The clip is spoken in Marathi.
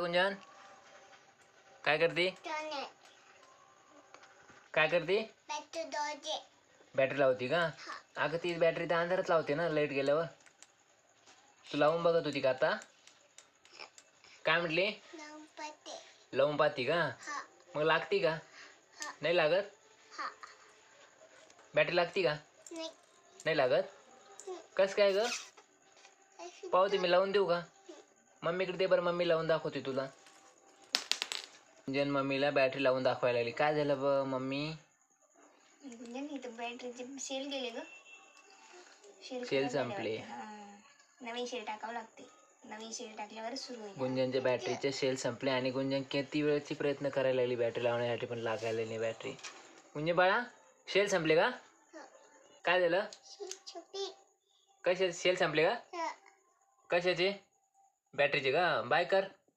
गुंजन काय करते? काय करते? बॅटरी लावती का? अगं ती बॅटरी तर अंधारात लावते ना लाईट गेल्यावर. तू लावून बघत होती का आता? काय म्हटली? लावून पाहती का? मग लागती का? नाही लागत? बॅटरी लागती का? नाही लागत? कस काय ग? पाहू दे, मी लावून देऊ का? मम्मीकडे दे बरं, मम्मी लावून दाखवते तुला. गुंजन मम्मीला बॅटरी लावून दाखवायला लागली. काय झालं ब मम्मी? गुंजन इथं बॅटरीचे शेल गेले ग. शेल संपले. नवीन शेल टाकावं लागते. नवीन शेल टाकल्यावर सुरू होईल. गुंजनच्या बॅटरीचे शेल संपले आणि गुंजन किती वेळची प्रयत्न करायला लागली बॅटरी लावण्यासाठी, पण लागायला नाही बॅटरी. गुंजन बाळा, शेल संपले का? काय झालं? कशाचे शेल संपले का? कशाचे? बॅटरीचे का? बाय कर.